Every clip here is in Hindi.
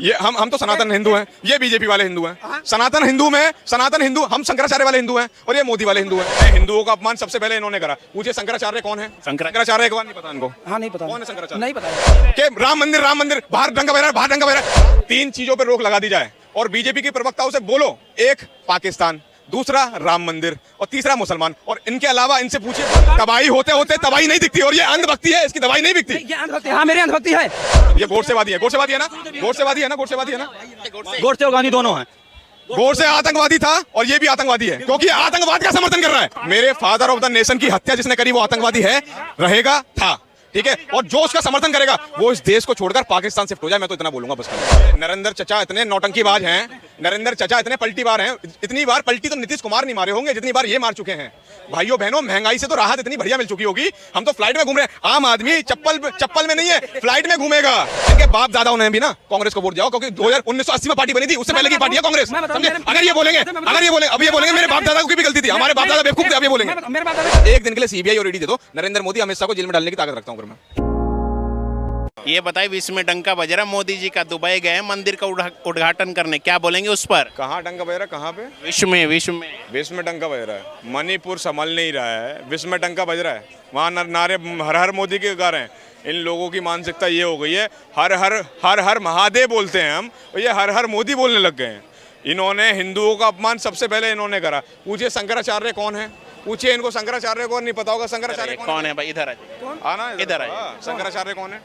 ये हम तो सनातन हिंदू हैं, ये बीजेपी वाले हिंदू हैं। सनातन हिंदू हम शंकराचार्य वाले हिंदू हैं और ये मोदी वाले हिंदू हैं। हिंदुओं का अपमान सबसे पहले इन्होंने करा। पूछिए शंकराचार्य कौन है? शंकराचार्य के बारे नहीं पता इनको? हाँ नहीं पता। कौन है शंकराचार्य? नहीं पता। कि राम मंदिर बाहर दंगा बह रहा है। 3 चीजों पर रोक लगा दी जाए और बीजेपी के प्रवक्ताओं से बोलो, एक पाकिस्तान, दूसरा राम मंदिर और तीसरा मुसलमान। और इनके अलावा इनसे पूछिए, तबाही होते तबाही नहीं दिखती और ये अंधभक्ति है, इसकी दवाई नहीं दिखती। ये अंधभक्ति, हाँ मेरी अंधभक्ति है। ये गोडसेवादी है ना? गोडसेवादी है ना? गोडसे और गांधी दोनों हैं। गोडसे आतंकवादी था और ये भी आतंकवादी है, क्योंकि आतंकवाद का समर्थन कर रहा है। मेरे फादर ऑफ द नेशन की हत्या जिसने करी वो आतंकवादी है, रहेगा, था, ठीक है। और जो उसका समर्थन करेगा वो इस देश को छोड़कर पाकिस्तान शिफ्ट हो जाए, मैं तो इतना बोलूंगा बस। नरेंद्र चचा इतने नौटंकीबाज हैं, नरेंद्र चचा इतने पलटीबाज हैं। इतनी बार पलटी तो नीतीश कुमार नहीं मारे होंगे जितनी बार ये मार चुके हैं। भाइयों बहनों, महंगाई से तो राहत इतनी बढ़िया मिल चुकी होगी। हम तो फ्लाइट में घूम रहे हैं, आम आदमी चप्पल में नहीं है, फ्लाइट में घूमेगा। इनके बाप दादा उन्हें भी ना कांग्रेस को वोट जाओ, क्योंकि 1980 में पार्टी बनी थी, उससे पहले की पार्टी है कांग्रेस। अगर ये बोलेंगे अब ये बोलेंगे मेरे बाप दादा की भी गलती थी, हमारे बाप दादा बेवकूफ थे, अब ये बोलेंगे। एक दिन के लिए सीबीआई और ईडी दे दो, नरेंद्र मोदी अमित शाह को जेल में डालने की ताकत रखता हूँ मैं। ये बताइए, विश्व में डंका बज रहा, मोदी जी का दुबई गए मंदिर का उद्घाटन करने, क्या बोलेंगे उस पर? कहाँ डंका बज रहा है? कहाँ पे? विश्व में डंका बज रहा है। मणिपुर संभल नहीं रहा है, विश्व में डंका बज रहा है। वहाँ नारे हर हर मोदी के गा रहे हैं। इन लोगों की मानसिकता ये हो गई है, हर हर महादेव बोलते हैं हम, और ये हर हर मोदी बोलने लग गए हैं। इन्होंने हिंदुओं का अपमान सबसे पहले इन्होंने करा। पूछिए शंकराचार्य कौन है? पूछिए इनको, शंकराचार्य को नहीं पता होगा। शंकराचार्य कौन है भाई? इधर आना, इधर आइए। शंकराचार्य कौन है?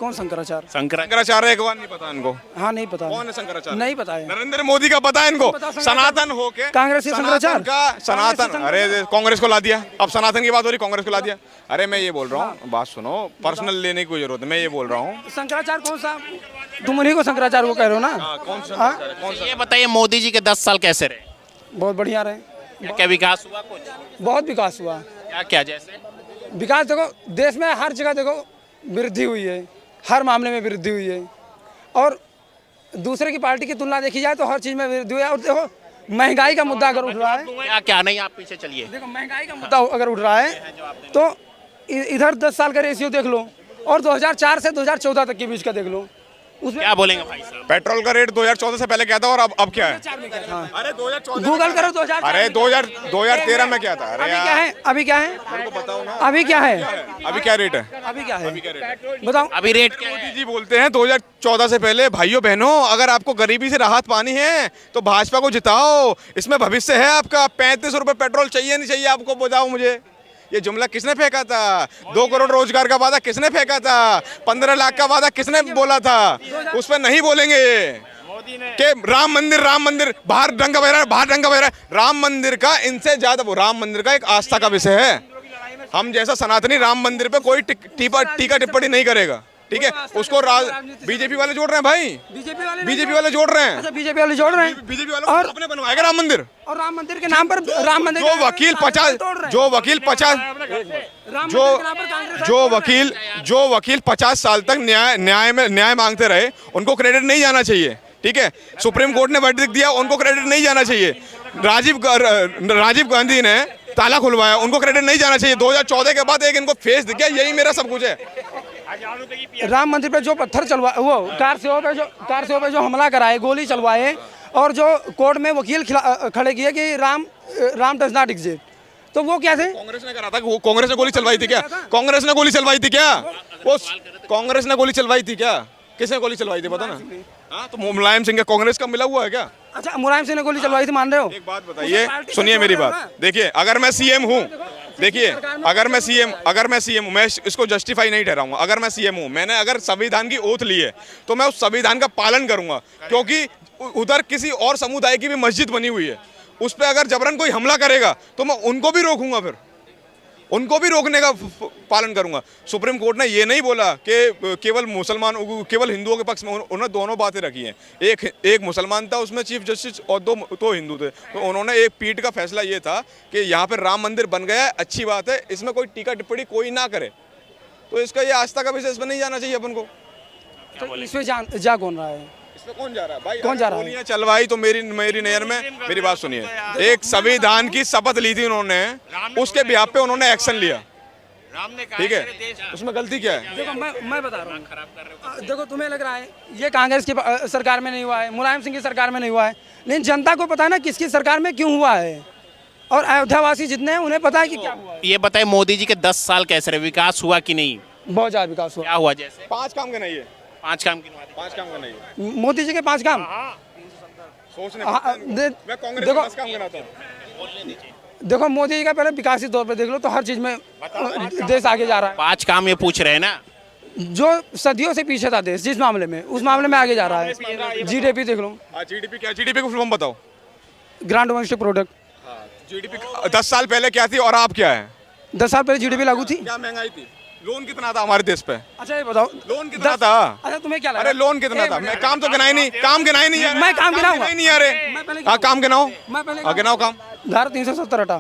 कौन शंकराचार्य? शंकराचार्य के बारे नहीं पता इनको? हाँ नहीं पता। कौन है शंकराचार्य? नहीं पता है। नरेंद्र मोदी का पता है इनको। सनातन होके कांग्रेस के शंकराचार्य का सनातन, अरे कांग्रेस को ला दिया। अब सनातन की बात हो रही, कांग्रेस को ला दिया। अरे मैं ये बोल रहा हूँ, बात सुनो, पर्सनल लेने की कोई जरूरत है। मैं ये बोल रहा हूँ, शंकराचार्य कौन सा? तुम उन्हीं को शंकराचार्य को कह रहे हो ना? कौन सा? ये बताइए, मोदी जी के 10 साल कैसे रहे? बहुत बढ़िया रहे। क्या विकास हुआ? कुछ बहुत विकास हुआ। क्या जैसे विकास देखो, देश में हर जगह देखो वृद्धि हुई है, हर मामले में वृद्धि हुई है। और दूसरे की पार्टी की तुलना देखी जाए तो हर चीज़ में वृद्धि हुई है। और देखो महंगाई का मुद्दा अगर उठ रहा है, क्या नहीं, आप पीछे चलिए। देखो महंगाई का मुद्दा अगर उठ रहा है तो इधर 10 साल का रेशियो देख लो और 2004 से 2014 तक के बीच का देख लो, उसमें क्या बोलेंगे भाई साहब? पेट्रोल का रेट 2014 से पहले क्या था और अब क्या है? अरे 2014 गूगल करो 2000। अरे 2013 में क्या था? अरे अभी क्या है? अभी क्या है? बताओ ना, अभी क्या है? अभी क्या रेट है? अभी क्या है बताओ? अभी रेट क्या मोदी है? जी बोलते हैं 2014 से पहले। भाइयों बहनों, अगर आपको गरीबी से राहत पानी है तो भाजपा को जिताओ, इसमें भविष्य है आपका। 35 रुपए पेट्रोल चाहिए नहीं चाहिए आपको, बताओ मुझे। ये जुमला किसने फेंका था? 2 करोड़ रोजगार का वादा किसने फेंका था? 15 लाख का वादा किसने बोला था? उस पर नहीं बोलेंगे कि राम मंदिर बाहर दंगा बह रहा है। राम मंदिर का इनसे ज्यादा, वो राम मंदिर का एक आस्था का विषय है। हम जैसा सनातनी राम मंदिर पे कोई टीका टिप्पणी नहीं करेगा, ठीक है। उसको बीजेपी वाले जोड़ रहे हैं भाई, बीजेपी वाले जोड़ रहे हैं। बीजेपी वाले जोड़ रहे हैं। बीजेपी वाले और अपने बनवाएगा राम मंदिर, और राम मंदिर के नाम पर राम मंदिर जो वकील 50 साल तक न्याय मांगते रहे, उनको क्रेडिट नहीं जाना चाहिए, ठीक है। सुप्रीम कोर्ट ने वर्डिक्ट दिया, उनको क्रेडिट नहीं जाना चाहिए। राजीव गांधी ने ताला खुलवाया, उनको क्रेडिट नहीं जाना चाहिए। 2014 के बाद एक इनको फेस दिख गया, यही मेरा सब कुछ है। राम मंदिर पे जो पत्थर चलवा, वो कार सेवा पे जो हमला कराए, गोली चलवाए, और जो कोर्ट में वकील खड़े किए कि राम डज नॉट एग्जिस्ट, तो वो क्या थे? कांग्रेस ने करा था। कांग्रेस ने गोली चलवाई थी क्या? कांग्रेस ने गोली चलवाई थी क्या? वो कांग्रेस ने गोली चलवाई थी क्या? किसने गोली चलवाई थी पता ना? हाँ, तो मुलायम सिंह कांग्रेस का मिला हुआ है क्या? अच्छा, मुलायम सिंह ने गोली चलवाई थी, मान रहे हो? एक बात बताइए, सुनिए मेरी बात। देखिए, अगर मैं सीएम हूँ, देखिए अगर मैं सीएम हूँ, मैं इसको जस्टिफाई नहीं ठहराऊंगा। अगर मैं सीएम हूँ, मैंने अगर संविधान की ओथ ली है तो मैं उस संविधान का पालन करूंगा, क्योंकि उधर किसी और समुदाय की भी मस्जिद बनी हुई है, उस पर अगर जबरन कोई हमला करेगा तो मैं उनको भी रोकूंगा, फिर उनको भी रोकने का पालन करूंगा। सुप्रीम कोर्ट ने ये नहीं बोला कि केवल हिंदुओं के पक्ष में, उन्होंने दोनों बातें रखी हैं। एक मुसलमान था उसमें चीफ जस्टिस और 2 हिंदू थे, तो उन्होंने एक पीठ का फैसला ये था कि यहाँ पर राम मंदिर बन गया है, अच्छी बात है, इसमें कोई टीका टिप्पणी कोई ना करे। तो इसका ये आस्था का विषय, इसमें नहीं जाना चाहिए अपन को। तो इसमें जा कौन रहा है? इसमें कौन जा रहा है भाई? कौन जा रहा है? गोलियां चलवाई तो मेरी नज़र में, मेरी बात सुनिए, एक संविधान की शपथ ली थी उन्होंने, उसके बिहाफ पे उन्होंने एक्शन लिया। ठीक है, उसमें गलती क्या है? देखो मैं बता रहा हूँ, देखो तुम्हें लग रहा है ये कांग्रेस की सरकार में नहीं हुआ है, मुलायम सिंह की सरकार में नहीं हुआ है, लेकिन जनता को पता है ना किसकी सरकार में क्यों हुआ है, और अयोध्यावासी जितने हैं उन्हें पता है कि क्या हुआ है। ये बताइए मोदी जी के 10 साल कैसे रहे, विकास हुआ कि नहीं? बहुत ज़्यादा विकास हुआ। क्या हुआ? जैसे 5 काम का नहीं है, 5 काम गिनवा दीजिए। 5 काम का नहीं है। मोदी जी के 5 काम। सोचने हाँ, मैं कांग्रेस देखो- के 10 काम गिनाता हूँ। देखो मोदी जी का पहले विकासी तौर पे देख लो तो हर चीज़ में देश आगे जा रहा है। 5 काम ये पूछ रहे हैं ना। जो सदियों से पीछे था देश जिस मामले में, उस मामले में आगे जा रहा है। जीडीपी देख लो, जीडीपी क्या? जीडीपी को फुल फॉर्म बताओ। Grand domestic product. जीडीपी 10 साल पहले क्या थी और अब क्या है? 10 साल पहले जीडीपी लागू थी। क्या महंगाई थी? लोन कितना था हमारे देश पे? अच्छा ये बताओ लोन कितना था? अच्छा तुम्हें क्या लगा? अरे लोन कितना था? मैं काम तो गिनाई नहीं, काम गिनाई नहीं। मैं काम गिनाऊंगा। गिनाई नहीं आ रहे। मैं पहले हाँ काम गिनाओ, मैं पहले हाँ गिनाओ काम। धारा 370 हटा।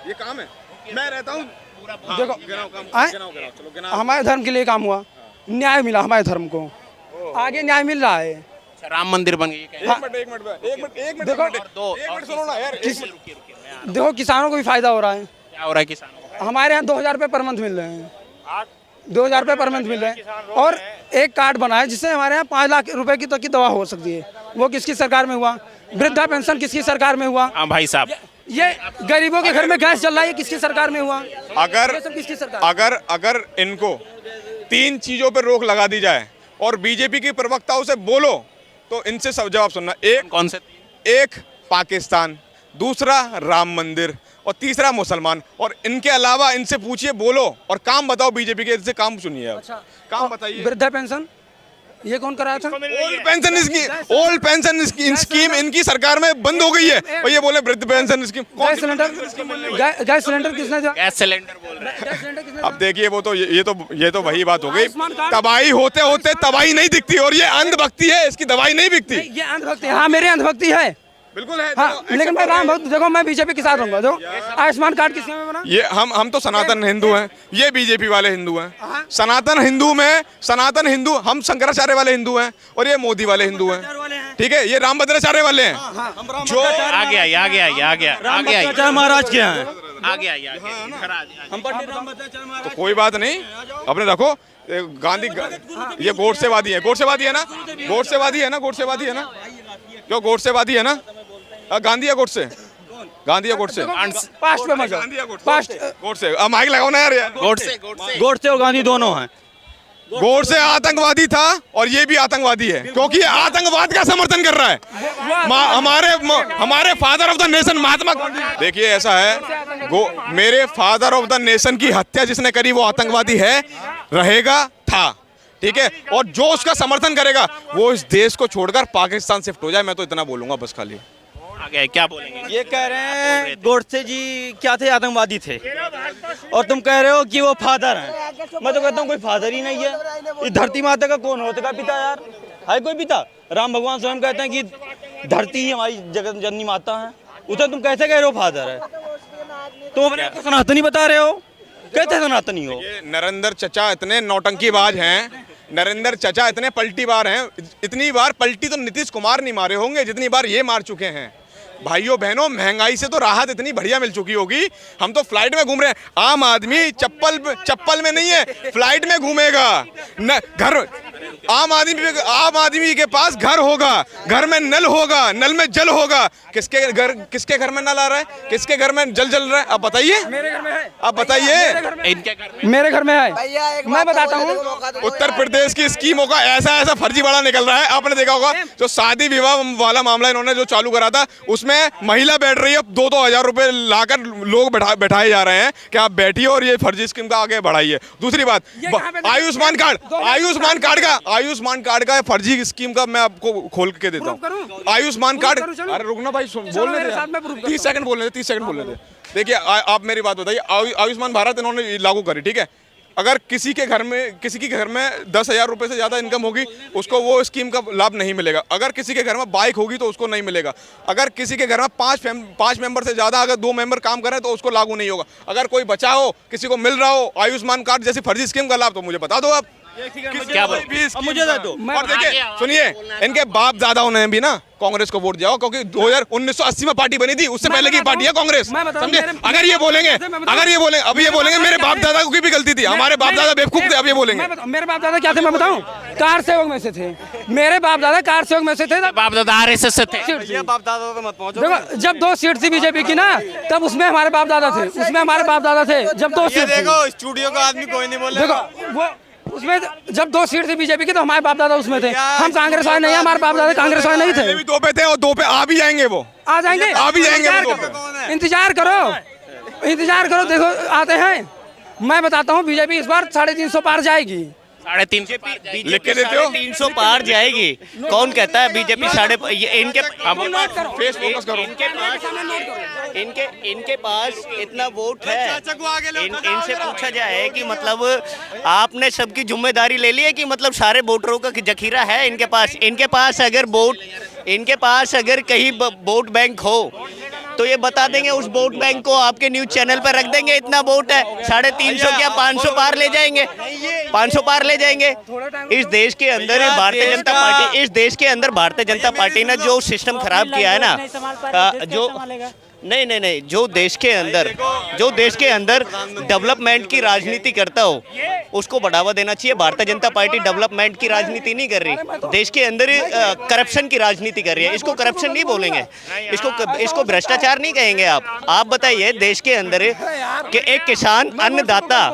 ये काम है, मैं रहता हूँ। देखो गिनाओ काम, आए? गिनाओ गिनाओ, चलो गिनाओ। हमारे धर्म के लिए काम हुआ, न्याय मिला हमारे धर्म को, आगे न्याय मिल रहा है। अच्छा, राम मंदिर बन गई। एक मिनट देखो, एक मिनट सुनो ना यार। देखो किसानों को भी फायदा हो रहा है। क्या हो रहा है किसानों को? हमारे यहाँ 2000 रुपये पर मंथ मिल रहे हैं, 2000 रुपये पर मंथ मिल रहे हैं, और एक कार्ड बना है जिससे हमारे यहाँ 5 लाख रुपए की तक की दवा हो सकती है। वो किसकी सरकार में हुआ? वृद्धा पेंशन किसकी सरकार में हुआ? हाँ भाई साहब, ये गरीबों के घर में गैस चल रहा है, ये किसकी सरकार में हुआ? अगर ये सब किसकी सरकार? अगर इनको 3 चीजों पर रोक लगा दी जाए और बीजेपी की प्रवक्ताओं से बोलो तो इनसे सब जवाब सुनना। कौन से? एक पाकिस्तान, दूसरा राम मंदिर और तीसरा मुसलमान। और इनके अलावा इनसे पूछिए, बोलो और काम बताओ बीजेपी के, इनसे काम सुनिए आप। अच्छा, काम बताइए। वृद्धा पेंशन ये कौन कराया था? ओल्ड पेंशन स्कीम इनकी सरकार में बंद हो गई है और ये बोले वृद्ध pension scheme. Gas cylinder, gas cylinder किसने दिया? गैस सिलेंडर बोल रहे हैं। गैस सिलेंडर किसने अब देखिए वो तो ये तो वही बात हो गई। आयुष्मान कार्ड- तबाही होते होते तबाही नहीं दिखती, और ये अंधभक्ति है, इसकी दवाई नहीं बिकती। दिया? ये अंधभक्ति, हाँ मेरे अंधभक्ति है, बिल्कुल है। हाँ, लेकिन मैं राम भक्त, देखो मैं बीजेपी के साथ रहूंगा। देखो आयुष्मान कार्ड किसने में बना? ये हम तो सनातन हिंदू हैं, ये बीजेपी वाले हिंदू हैं। सनातन हिंदू हम शंकराचार्य वाले हिंदू हैं और ये मोदी वाले हिंदू हैं। ठीक है, ये रामभद्राचार्य वाले हैं। जो आगे आइए, आगे आइए, आगे आगे आइए, महाराज के यहाँ आगे आइए, इधर आ जाइए। हम पंडित रामभद्राचार्य महाराज। तो कोई बात नहीं, अपने रखो। गांधी ये गोडसेवादी है, गोडसेवादी है ना, गोडसेवादी है ना, गोडसेवादी है ना, क्यों गोडसेवादी है ना? गांधी या गोडसे? गांधी या गोडसे? पास्ट पे मजा, पास्ट गोडसे। माइक लगाओ ना यार। गोडसे गोडसे और गांधी दोनों हैं। गोडसे आतंकवादी था और ये भी आतंकवादी है, क्योंकि ये आतंकवाद का समर्थन कर रहा है। हमारे father of the nation Mahatma Gandhi. देखिए ऐसा है, मेरे फादर ऑफ द नेशन की हत्या जिसने करी वो आतंकवादी है, रहेगा, था। ठीक है, और जो उसका समर्थन करेगा वो इस देश को छोड़कर पाकिस्तान शिफ्ट हो जाए। मैं तो इतना बोलूंगा बस खाली। आगे आइए, क्या बोलेंगे? ये कह रहे हैं गोडसे जी क्या थे? आतंकवादी थे। और तुम कह रहे हो कि वो फादर हैं। मैं तो कहता हूँ कोई फादर ही नहीं है। इस धरती माता का कौन होता है पिता यार? है कोई पिता? राम भगवान स्वयं कहते हैं कि धरती ही हमारी जगत जननी माता है। उसे तुम कैसे कह रहे हो फादर है? तुम अपने आप को सनातनी बता रहे हो? कैसे सनातनी हो? ये नरेंद्र चचा इतने नौटंकीबाज हैं, नरेंद्र चचा इतने पलटीबाज हैं। इतनी बार पलटी तो नीतीश कुमार नहीं मारे होंगे जितनी बार ये मार चुके हैं। भाइयों बहनों, महंगाई से तो राहत इतनी बढ़िया मिल चुकी होगी। हम तो फ्लाइट में घूम रहे हैं। आम आदमी चप्पल में नहीं है, फ्लाइट में घूमेगा। घर आम आदमी के पास घर होगा, घर में नल होगा, नल में जल होगा। किसके घर में नल आ रहा है? किसके घर में जल जल रहा है? आप बताइए। मेरे घर में है। आप बताइए। इनके घर में मेरे घर में है। मैं बताता हूँ, उत्तर प्रदेश की स्कीमों का ऐसा फर्जीवाड़ा निकल रहा है। आपने देखा होगा जो शादी विवाह वाला मामला इन्होंने जो चालू करा था, उसमें महिला बैठ रही है, 2-2 हजार रुपए लाकर लोग बैठाए जा रहे हैं कि आप बैठिए और ये फर्जी स्कीम का आगे बढ़ाइए। दूसरी बात, आयुष्मान कार्ड का फर्जी स्कीम का मैं आपको खोल के देता हूँ। आयुष्मान कार्ड, अरे रुकना भाई, बोलने दे, 30 सेकंड बोलने दे। देखिए आप मेरी बात बताइए। आयुष्मान भारत इन्होंने लागू करी, ठीक है। अगर किसी के घर में 10,000 रुपए से ज़्यादा इनकम होगी, उसको वो स्कीम का लाभ नहीं मिलेगा। अगर किसी के घर में बाइक होगी तो उसको नहीं मिलेगा। अगर किसी के घर में 5 मेंबर से ज़्यादा अगर 2 मेंबर काम करें तो उसको लागू नहीं होगा। अगर कोई बचा हो, किसी को मिल रहा हो आयुष्मान कार्ड जैसी फर्जी स्कीम का लाभ, तो मुझे बता दो आप। क्या बोल- 20, अब मुझे दे दो। और देखिए सुनिए, इनके बाप दादाओं ने भी ना कांग्रेस को वोट दिया हो, क्योंकि 1980 में पार्टी बनी थी, उससे पहले की पार्टी है कांग्रेस। मैं बताऊं, समझे? मेरे- अगर ये बोलेंगे, अगर ये बोलेंगे, अब ये बोलेंगे मेरे बाप दादा की भी गलती थी, हमारे बाप दादा बेवकूफ थे, अब ये बोलेंगे। मेरे बाप दादा क्या थे मैं बताऊं? कार सेवक में से थे। मेरे बाप दादा कार सेवक में से थे। बाप दादा आरएसएस से थे। ये बाप दादा तो मत पहुंचो। देखो जब 2 सीट थी बीजेपी की ना, तब उसमें हमारे बाप दादा थे, उसमें हमारे बाप दादा थे। जब 2 सीट थी, देखो स्टूडियो का आदमी कोई नहीं बोल देखो वो उसमें जब 2 सीट थी बीजेपी की, तो हमारे बाप दादा उसमें थे। हम कांग्रेस वाले नहीं, हमारे बाप दादा कांग्रेस वाले नहीं ये थे। भी 2 पे थे और 2 पे आ भी जाएंगे वो। आ जाएंगे, आ भी जाएंगे वो इंतजार 2 पे। करो, इंतजार करो, देखो आते हैं। मैं बताता हूँ बीजेपी इस बार 350 पार जाएगी। 350 लिख के देते हो? 300 पार जाएगी। कौन कहता है बीजेपी साढ़े इनके फेस फोकस करो। इनके पास इतना वोट है। इनसे पूछा जाए कि मतलब आपने सबकी जिम्मेदारी ले ली है कि मतलब सारे वोटरों का जखीरा है इनके पास। इनके पास अगर कहीं वोट बैंक हो तो ये बता देंगे, उस वोट बैंक को आपके न्यूज चैनल पर रख देंगे। इतना वोट है, 350 क्या 500 पार ले जाएंगे, 500 पार ले जाएंगे। इस देश के अंदर भारतीय जनता पार्टी, इस देश के अंदर भारतीय जनता पार्टी ने जो सिस्टम खराब किया है ना, जो नहीं, जो देश के अंदर डेवलपमेंट की राजनीति करता हो उसको बढ़ावा देना चाहिए। भारतीय जनता पार्टी डेवलपमेंट की राजनीति नहीं कर रही, देश के अंदर करप्शन की राजनीति कर रही है। इसको करप्शन नहीं बोलेंगे, इसको भ्रष्टाचार नहीं कहेंगे। आप बताइए, देश के अंदर कि एक किसान अन्नदाता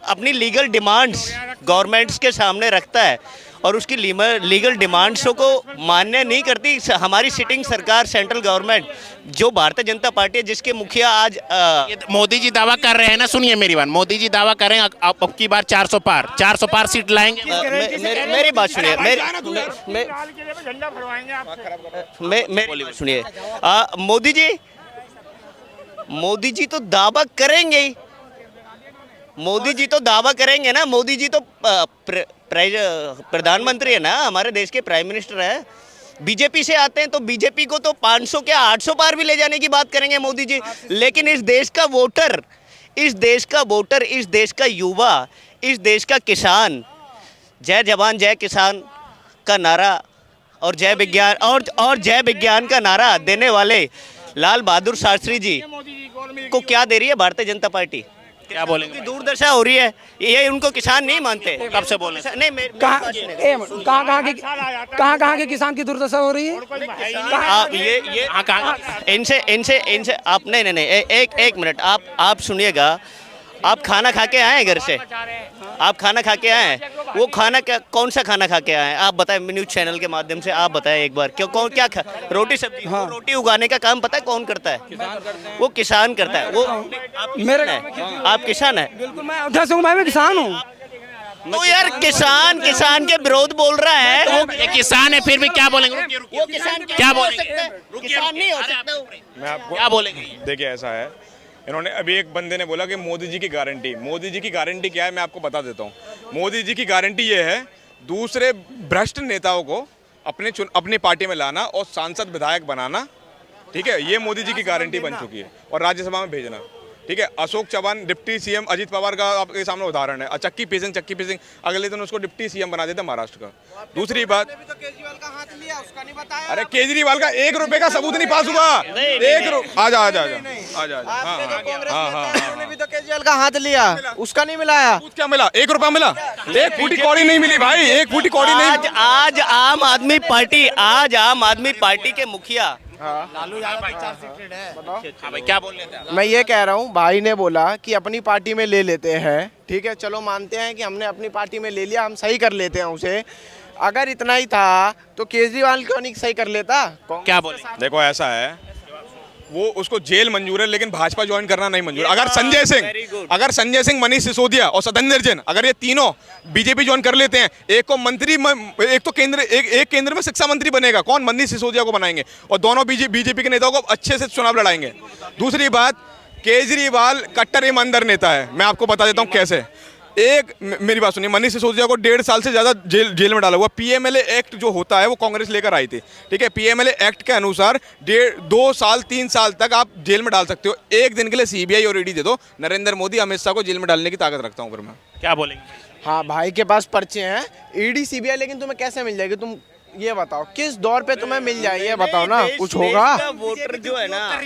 अपनी लीगल डिमांड्स गवर्नमेंट्स के सामने रखता है और उसकी लीगल डिमांड्सों को मान्य नहीं करती हमारी सिटिंग सरकार, सेंट्रल गवर्नमेंट, जो भारतीय जनता पार्टी है, जिसके मुखिया आज मोदी जी दावा कर रहे हैं ना, सुनिए मेरी बात, मोदी जी दावा करें अब की बार 400 पार सीट लाएंगे। मेरी बात सुनिए, सुनिए, मोदी जी तो दावा करेंगे ही। मोदी जी तो दावा करेंगे ना, मोदी जी तो प्रधानमंत्री है ना, हमारे देश के प्राइम मिनिस्टर है। बीजेपी से आते हैं तो बीजेपी को तो 500 क्या 800 पार भी ले जाने की बात करेंगे मोदी जी। लेकिन इस देश का वोटर, इस देश का युवा, इस देश का किसान, जय जवान जय किसान का नारा और जय विज्ञान का नारा देने वाले लाल बहादुर शास्त्री जी को क्या दे रही है भारतीय जनता पार्टी? क्या बोलेंगे? दुर्दशा हो रही है, ये उनको किसान नहीं मानते। कब से बोले? नहीं, कहाँ के किसान की दुर्दशा हो रही है? ये इनसे आप नहीं, एक मिनट, आप सुनिएगा। आप खाना खा के आए हैं घर से? आप खाना खा के आए हैं? वो खाना क्या, कौन सा खाना खा के आए हैं? आप बताएं, न्यूज चैनल के माध्यम से आप बताएं एक बार, क्या खा? रोटी सब्जी। हाँ। रोटी उगाने का काम पता है कौन करता है? वो किसान करता है। वो आप किसान है? बिल्कुल, मैं अयोध्या से हूँ, मैं भी किसान हूँ। तो यार किसान के विरोध बोल रहा है। वो ये किसान है, फिर भी क्या बोलेंगे? वो किसान क्या बोलेंगे? किसान नहीं हो सकता। मैं आपको क्या बोलेंगे? देखिए, ऐसा है, इन्होंने अभी एक बंदे ने बोला कि मोदी जी की गारंटी क्या है, मैं आपको बता देता हूँ। मोदी जी की गारंटी ये है, दूसरे भ्रष्ट नेताओं को अपनी पार्टी में लाना और सांसद विधायक बनाना। ठीक है, ये मोदी जी की गारंटी बन चुकी है, और राज्यसभा में भेजना। ठीक है, अशोक चौहान डिप्टी सीएम अजीत पवार का आपके सामने उदाहरण है। चक्की पीसिंग अगले दिन उसको डिप्टी सीएम बना देते महाराष्ट्र का। दूसरी बात, केजरीवाल का हाथ लिया, उसका नहीं बताया। अरे केजरीवाल का 1 रुपए का सबूत नहीं पास हुआ। आजा उन्होंने भी तो केजरीवाल का हाथ लिया, उसका नहीं मिलाया। क्या मिला? 1 रुपया मिला? 1 फूटी कौड़ी नहीं मिली भाई, 1 फूटी कौड़ी नहीं। आज आम आदमी पार्टी के मुखिया लालू यादव 4 सीटेड है। हाँ भाई, क्या बोल रहे थे? मैं ये कह रहा हूँ, भाई ने बोला कि अपनी पार्टी में ले लेते हैं। ठीक है, चलो मानते हैं कि हमने अपनी पार्टी में ले लिया, हम सही कर लेते हैं उसे। अगर इतना ही था तो केजरीवाल क्यों नहीं सही कर लेता? क्या बोले? देखो, ऐसा है, वो उसको जेल मंजूर है, लेकिन भाजपा ज्वाइन करना नहीं मंजूर। अगर संजय सिंह, मनीष सिसोदिया और सत्येंद्र जैन, अगर ये तीनों बीजेपी ज्वाइन कर लेते हैं, एक को मंत्री, एक तो एक केंद्र में शिक्षा मंत्री बनेगा। कौन? मनीष सिसोदिया को बनाएंगे, और दोनों बीजेपी के नेताओं को अच्छे से चुनाव लड़ाएंगे। दूसरी बात, केजरीवाल कट्टर ईमानदार नेता है। मैं आपको बता देता हूँ कैसे। मेरी बात सुनिए, मनीष सिसोदिया को 1.5 साल से ज़्यादा जेल में डाला हुआ। पीएमएलए एक्ट जो होता है वो कांग्रेस लेकर आई थी, ठीक है। पीएमएलए एक्ट के अनुसार 2 साल 3 साल तक आप जेल में डाल सकते हो। एक दिन के लिए सीबीआई और ईडी दे दो, नरेंद्र मोदी अमित शाह को जेल में डालने की ताकत रखता हूँ फिर मैं। क्या बोलेंगे? हाँ, भाई के पास पर्चे हैं, ईडी सीबीआई, लेकिन तुम्हें कैसे मिल जाएगी? तुम ये बताओ किस दौर पे तुम्हें मिल जाए, ये बताओ ना, कुछ होगा? वोटर जो है ना,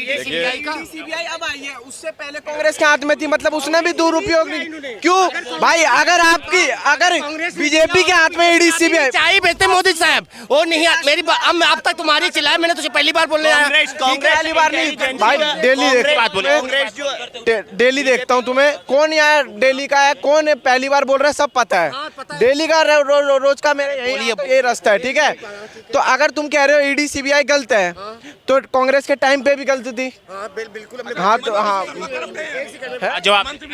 सीबीआई अब आई है, उससे पहले कांग्रेस के हाथ में थी, मतलब उसने भी दुरुपयोग नहीं। क्यों भाई? अगर बीजेपी के हाथ में ईडी सीबीआई चाय बेचते मोदी साहब, वो नहीं मेरी अब तक तुम्हारी चिल्लाए, मैंने तुझे पहली बार बोलने आया। पहली बार नहीं भाई, डेली देखता हूँ तुम्हें। कौन यहाँ दिल्ली का है, कौन है पहली बार बोल रहा है, सब पता है। दिल्ली का रोज का मेरा यही रास्ता है, ठीक है। तो अगर तुम कह रहे हो ईडी सीबीआई गलत है, तो कांग्रेस के टाइम पे भी गलत थी। बिल्कुल। हाँ तो हाँ जवाब